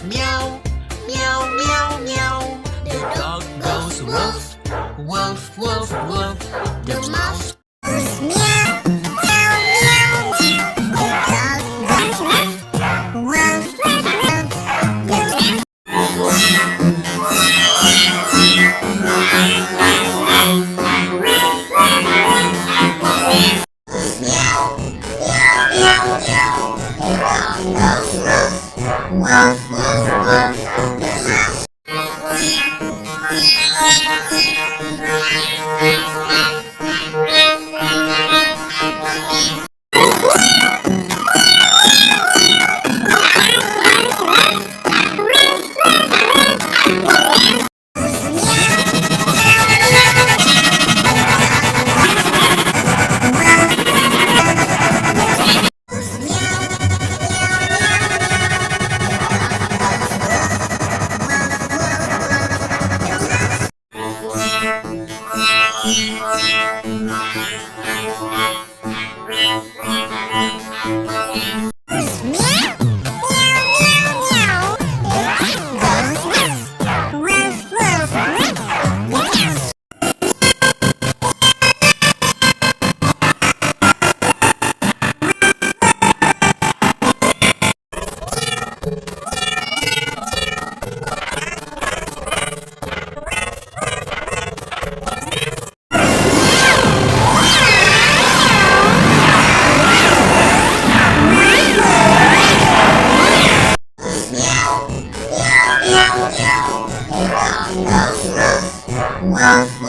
Meow, meow, meow, meow. The dog goes woof, woof, woof, woof. The mouse goes meow, meow, meow, meow. The dog goes woof, woof, woof, woof. The Wow.